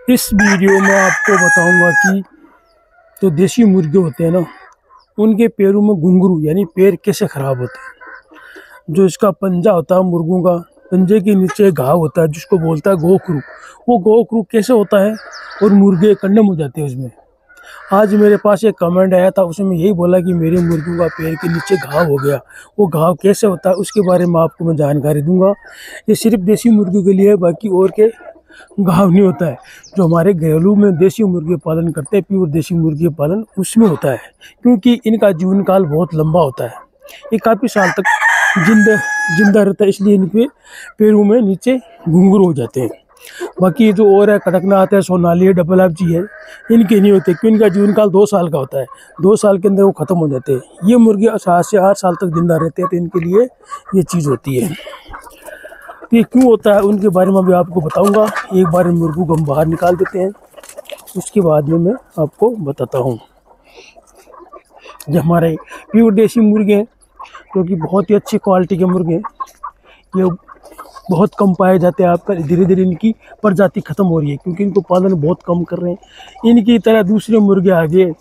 इस वीडियो में आपको बताऊंगा कि जो देसी मुर्गे होते हैं ना, उनके पैरों में घुंघरू यानी पैर कैसे ख़राब होते हैं। जो इसका पंजा होता है मुर्गों का, पंजे के नीचे घाव होता है जिसको बोलता है गोखरू। वो गोखरू कैसे होता है और मुर्गे कंडम हो जाते हैं उसमें। आज मेरे पास एक कमेंट आया था, उसमें यही बोला कि मेरे मुर्गों का पैर के नीचे घाव हो गया। वो घाव कैसे होता है उसके बारे में आपको मैं जानकारी दूंगा। ये सिर्फ देसी मुर्गियों के लिए है, बाकी और के घाव नहीं होता है। जो हमारे घरेलू में देसी मुर्गे पालन करते हैं, प्योर देसी मुर्गे पालन, उसमें होता है, क्योंकि इनका जीवन काल बहुत लंबा होता है। ये काफ़ी साल तक जिंदा रहता है, इसलिए इनके पैरों में नीचे घुंघरू हो जाते हैं। बाकी जो और है, कड़कनाथ है, सोनाली है, डबल एफ जी है, इनके नहीं होते, क्योंकि इनका जीवन काल 2 साल का होता है। 2 साल के अंदर वो ख़त्म हो जाते हैं। ये मुर्गे 7 से 8 साल तक जिंदा रहते हैं, तो इनके लिए ये चीज़ होती है। ये क्यों होता है उनके बारे में भी आपको बताऊंगा। एक बार इन मुर्गों को हम बाहर निकाल देते हैं, उसके बाद में मैं आपको बताता हूँ। जो हमारे प्योर देसी मुर्गे हैं, जो कि बहुत ही अच्छी क्वालिटी के मुर्गे हैं, ये बहुत कम पाए जाते हैं। आपका धीरे धीरे इनकी प्रजाति खत्म हो रही है, क्योंकि इनको पालन बहुत कम कर रहे हैं। इनकी तरह दूसरे मुर्गे आगे,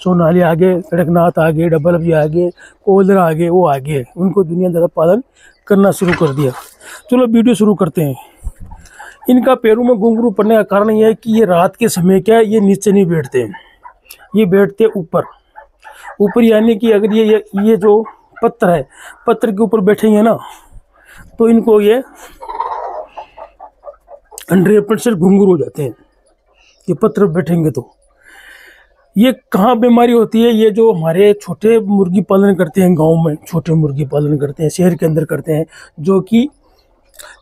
सोनाली आगे, कड़कनाथ आगे, डबल एफ आगे, कोलर आगे, वो आगे, उनको दुनिया ज़्यादा पालन करना शुरू कर दिया। चलो वीडियो शुरू करते हैं। इनका पैरों में घुंघरू पड़ने का कारण यह है कि ये रात के समय क्या है, ये नीचे नहीं बैठते हैं, ये बैठते हैं ऊपर। यानी कि अगर ये जो पत्थर है, पत्थर के ऊपर बैठेंगे ना, तो इनको ये 100% घुंघरू हो जाते हैं। ये पत्थर बैठेंगे तो ये कहाँ बीमारी होती है। ये जो हमारे छोटे मुर्गी पालन करते हैं गांव में, छोटे मुर्गी पालन करते हैं, शहर के अंदर करते हैं, जो कि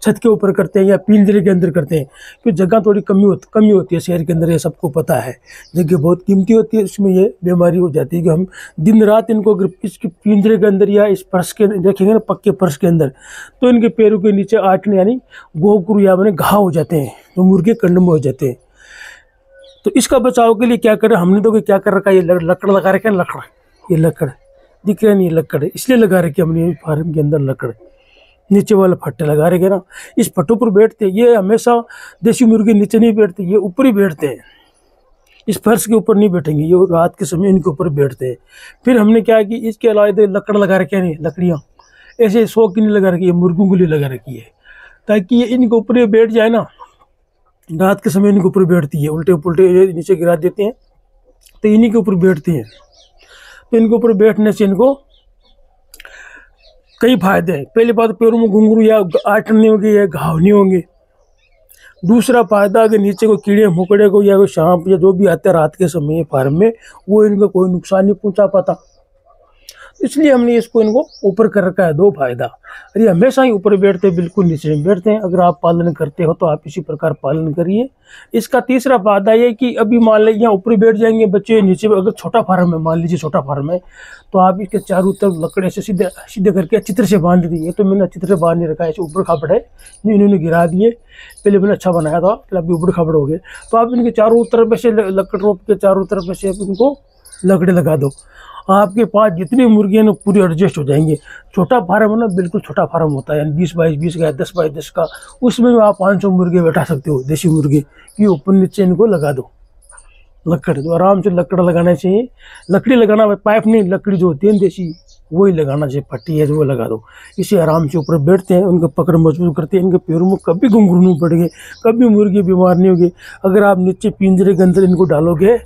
छत के ऊपर करते हैं या पिंजरे के अंदर करते हैं, क्योंकि जगह थोड़ी कमी होती है शहर के अंदर। ये सबको पता है, जगह बहुत कीमती होती है, उसमें ये बीमारी हो जाती है कि हम दिन रात इनको अगर इसके पिंजरे के अंदर या इस फर्श के रखेंगे ना, पक्के फर्श के अंदर, तो इनके पैरों के नीचे आटने यानी गोखरू या मैंने घाव हो जाते हैं, तो मुर्गे कंडम हो जाते हैं। तो इसका बचाव के लिए क्या करें हमने, तो क्या कर रखा है, ये लकड़ लगा रखे हैं। ये लकड़ दिख रहा नहीं, ये लकड़ इसलिए लगा रखे हमने फार्म के अंदर। लकड़ नीचे वाले फट्टे लगा रखे ना, इस फट्टों पर बैठते हैं। ये हमेशा देसी मुर्गे नीचे नहीं बैठते, ये ऊपर ही बैठते हैं। इस फर्श के ऊपर नहीं बैठेंगे, ये रात के समय इनके ऊपर बैठते हैं। फिर हमने क्या कि इसके अलावा लकड़ लगा रखे हैं, लकड़ियाँ ऐसे 100 की नहीं लगा रखी है, मुर्गों के लिए लगा रखी है, ताकि ये इनके ऊपर ही बैठ जाए ना। रात के समय इनके ऊपर बैठती है, उल्टे पुल्टे नीचे गिरा देते हैं, तो इन्हीं के ऊपर बैठती हैं। तो इनके ऊपर बैठने से इनको कई फायदे हैं। पहली बात, पैरों में घुंघरू या आटन नहीं होंगे या घाव नहीं होंगे। दूसरा फायदा, अगर नीचे को कीड़े मकोड़े को या कोई सांप या जो भी आते हैं रात के समय फार्म में, वो इनको कोई नुकसान नहीं पहुंचा पाता, इसलिए हमने इनको ऊपर कर रखा है। 2 फायदा। अरे हमेशा ही ऊपर बैठते हैं, बिल्कुल नीचे नहीं बैठते हैं। अगर आप पालन करते हो तो आप इसी प्रकार पालन करिए। इसका तीसरा फायदा ये कि अभी मान लीजिए यहाँ ऊपर बैठ जाएंगे बच्चे, नीचे अगर छोटा फार्म है, मान लीजिए छोटा फार्म है, तो आप इसके चारों तरफ लकड़े से सीधे करके अच्छी तरह से बांध दीजिए। तो मैंने अच्छी तरह बांध नहीं रखा है, ऐसे ऊपर खापड़ है, इन्होंने गिरा दिए। पहले मैंने अच्छा बनाया था, फिर अभी ऊपर खापड़ हो गए। तो आप इनके चारों तरफ ऐसे लकड़ रोप के चारों तरफ ऐसे इनको लकड़े लगा दो। आपके पास जितनी मुर्गियाँ ना पूरी एडजस्ट हो जाएंगे। छोटा फार्म है ना, बिल्कुल छोटा फार्म होता है, यानी 20x20 का, 10x10 का, उसमें आप 500 मुर्गे बैठा सकते हो, देसी मुर्गे की। ऊपर नीचे इनको लगा दो लकड़, तो आराम से लकड़ लगाना चाहिए। लकड़ी लगाना, पाइप नहीं, लकड़ी जो होती है देसी, वही लगाना चाहिए। पट्टी है जो वो लगा दो, इसे आराम से ऊपर बैठते हैं, उनका पकड़ मजबूत करते हैं। इनके पैरों में कभी घुंघरू नहीं पड़ेंगे, कभी मुर्गी बीमार नहीं होगी। अगर आप नीचे पिंजरे के अंदर इनको डालोगे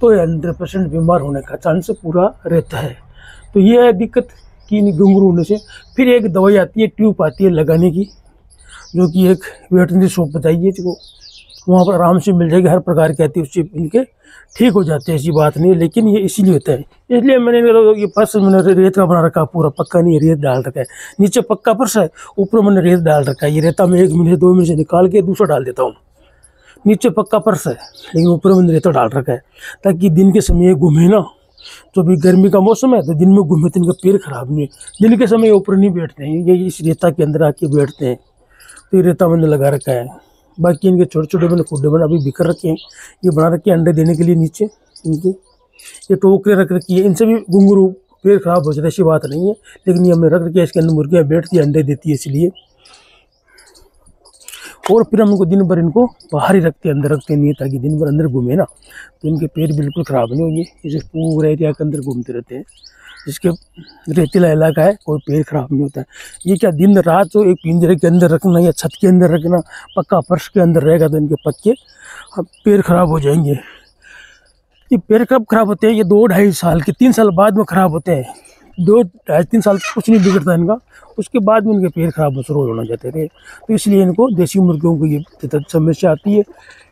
तो 100% बीमार होने का चांस पूरा रहता है। तो ये है दिक्कत कि घुंघरू होने से। फिर एक दवाई आती है, ट्यूब आती है लगाने की, जो कि एक वेटनरी शॉप बताइए, जो वहाँ पर आराम से मिल जाएगी, हर प्रकार की आती है, उससे इनके ठीक हो जाते हैं, ऐसी बात नहीं है। लेकिन ये इसीलिए होता है, इसलिए मैंने ये फर्श मैंने रेत का बना रखा, पूरा पक्का नहीं, रेत डाल रखा है। नीचे पक्का फर्श है, ऊपर मैंने रेत डाल रखा है। ये रेता मैं 1 मिनट 2 मिनट से निकाल के दूसरा डाल देता हूँ। नीचे पक्का फर्श है, लेकिन ऊपर मैंने रेता डाल रखा है, ताकि दिन के समय घूमे ना। तो भी गर्मी का मौसम है, तो दिन में घूमे तो इनका पैर खराब नहीं है। दिन के समय ऊपर नहीं बैठते हैं, ये इस रेता के अंदर आके बैठते हैं। तो ये रेता मैंने लगा रखा है। बाकी इनके छोटे छोटे मैंने खुड्डे बना अभी बिखर रखे हैं, ये बना रखे हैं अंडे देने के लिए। नीचे इनके ये टोकरे रख रखी है, इनसे भी घुंघरू पैर खराब हो जाता है, ऐसी बात नहीं है। लेकिन ये हमने रख रखी है, इसके अंदर मुर्गियाँ बैठती है, अंडे देती है, इसलिए। और फिर हम इनको दिन भर इनको बाहर ही रखते हैं, अंदर रखते नहीं है, ताकि दिन भर अंदर घूमे ना तो इनके पैर बिल्कुल ख़राब नहीं होंगे। इसे पूरा एरिया के अंदर घूमते रहते हैं, जिसके रेतीला इलाका है कोई पैर ख़राब नहीं होता है। ये क्या दिन रात तो एक पिंजरे के अंदर रखना या छत के अंदर रखना, पक्का फर्श के अंदर रहेगा तो इनके पक्के पैर ख़राब हो जाएंगे। ये पैर कब खराब होते हैं? ये 2-2.5 साल के 3 साल बाद में ख़राब होते हैं। 2-2.5-3 साल कुछ नहीं बिगड़ता इनका, उसके बाद में इनके पैर खराब शुरू होना चाहते थे। तो इसलिए इनको देसी मुर्गियों को ये समस्या आती है।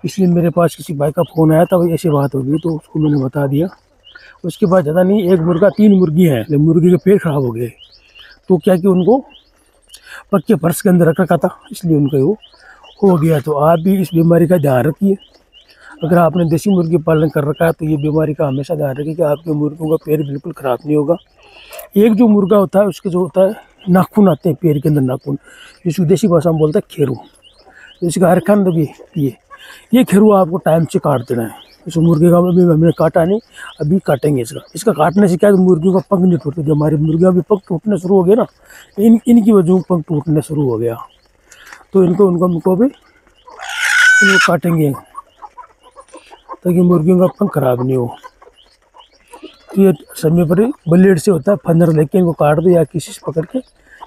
इसलिए मेरे पास किसी भाई का फ़ोन आया था, वही ऐसी बात होगी तो उसको मैंने बता दिया। उसके बाद ज़्यादा नहीं, एक मुर्गा 3 मुर्गी हैं, लेकिन मुर्गी के पैर खराब हो गए। तो क्या कि उनको पक्के फर्श के अंदर रख रखा था, इसलिए उनका वो हो गया। तो आप भी इस बीमारी का ध्यान रखिए। अगर आपने देसी मुर्गी पालन कर रखा है तो ये बीमारी का हमेशा ध्यान रखिए कि आपके मुर्गों का पैर बिल्कुल ख़राब नहीं होगा। एक जो मुर्गा होता है उसके जो होता है नाखून आते हैं पैर के अंदर, नाखून, जिसको देसी भाषा में बोलते हैं खेरू। तो इसका हरखान भी ये खेरू आपको टाइम से काट देना है। इस मुर्गे का अभी हमने काटा नहीं, अभी काटेंगे इसका काटने से क्या है, मुर्गियों का पंख नहीं टूटते। जो हमारी मुर्गियाँ भी पंख टूटने शुरू हो गए ना, इनकी वजह से पंख टूटने शुरू हो गया। तो इनको भी काटेंगे ताकि मुर्गियों का पंख खराब नहीं हो। तो ये समय पर ब्लेड से होता है, फंदर लेके इनको काट दो या किसी से पकड़ के,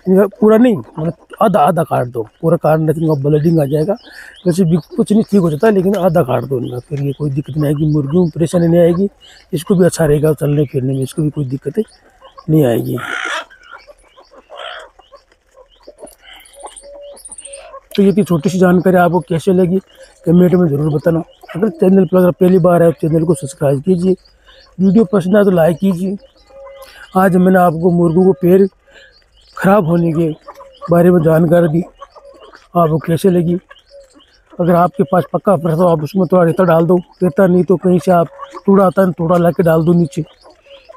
इनका पूरा नहीं मतलब आधा काट दो, पूरा काटने से इनका ब्लडिंग आ जाएगा। वैसे भी कुछ नहीं ठीक हो जाता, लेकिन आधा काट दो इनका, फिर ये कोई दिक्कत नहीं आएगी, मुर्गियों में परेशानी नहीं आएगी, इसको भी अच्छा रहेगा चलने फिरने में, इसको भी कोई दिक्कत नहीं आएगी। तो ये थी छोटी सी जानकारी, आपको कैसे लगी कमेंट में ज़रूर बताना। अगर चैनल पर अगर पहली बार है तो चैनल को सब्सक्राइब कीजिए, वीडियो पसंद आए तो लाइक कीजिए। आज मैंने आपको मुर्गों को पैर खराब होने के बारे में जानकारी दी, आपको कैसे लगी। अगर आपके पास पक्का फर्श हो आप उसमें थोड़ा रेता डाल दो, रेता नहीं तो कहीं से आप टूड़ा आता है टूड़ा ला के डाल दो नीचे,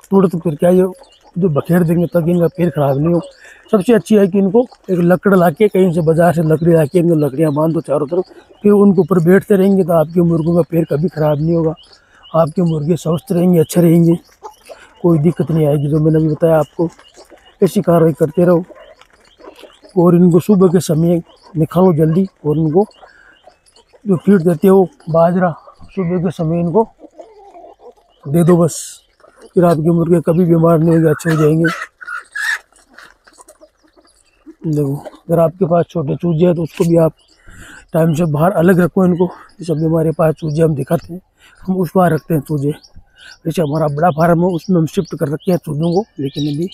टूड़ा तो फिर क्या ये जो बखेर देंगे ताकि इनका पैर खराब नहीं हो। सबसे अच्छी है कि इनको एक लकड़ ला के कहीं से बाजार से लकड़ी ला के इनको लकड़ियाँ बांध दो चारों तरफ, फिर उनके ऊपर बैठते रहेंगे तो आपके मुर्गों का पैर कभी ख़राब नहीं होगा। आपके मुर्गे स्वस्थ रहेंगे, अच्छे रहेंगे, कोई दिक्कत नहीं आएगी। जो मैंने अभी बताया आपको, ऐसी कार्रवाई करते रहो। और इनको सुबह के समय निकालो जल्दी, और इनको जो फीड देते हो बाजरा सुबह के समय इनको दे दो बस, फिर आपके मुर्गे कभी बीमार नहीं होंगे, अच्छे हो जाएंगे। देखो अगर आपके पास छोटे चूजे हैं तो उसको भी आप टाइम से बाहर अलग रखो इनको। जैसे अभी हमारे पास चूजे हम दिखाते हैं, हम उस बाहर रखते हैं चूजे। जैसे हमारा बड़ा फार्म है उसमें हम शिफ्ट कर रखे हैं चूजों को, लेकिन अभी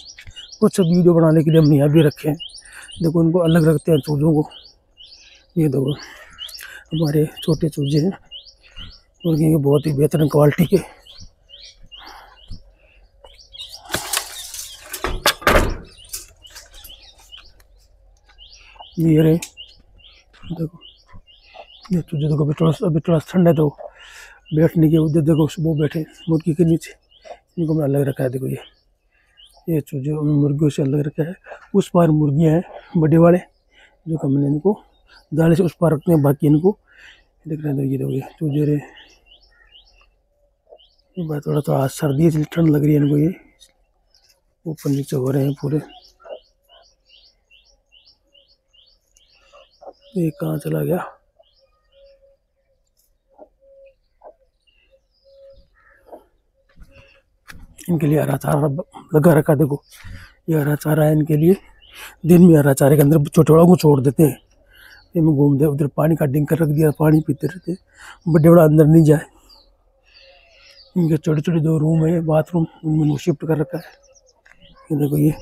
कुछ वीडियो बनाने के लिए हम यहाँ भी रखे हैं। देखो उनको अलग रखते हैं चूजों को। ये देखो हमारे छोटे चूजे हैं, मुर्गी के बहुत ही बेहतरीन क्वालिटी के। ये रहे देखो, ये चूजे देखो अभी थोड़ा ठंड है तो बैठने के उधर देखो वो बैठे मुर्गी के नीचे, इनको मैंने अलग रखा है। देखो ये चूजे मुर्गियों से अलग रखा है। उस पार मुर्गियाँ हैं बड़े वाले, जो कि मैंने इनको जाले से उस पार रखते हैं, बाकी इनको देख रहे हैं। ये देखो ये चूजे रहे, ये बात थोड़ा सर्दी है ठंड लग रही है इनको, ये ऊपर नीचे हो रहे हैं पूरे। ये कहाँ चला गया? इनके लिए हरा चारा लगा रखा, देखो ये हरा चारा है इनके लिए। दिन में हरा चारे के अंदर छोटे बड़ा को छोड़ देते हैं, इनमें घूमते, उधर पानी का टैंकर रख दिया, पानी पीते रहते, बड़े बड़ा अंदर नहीं जाए। इनके छोटे छोटे 2 रूम है, बाथरूम, उनमें शिफ्ट कर रखा है। ये देखो ये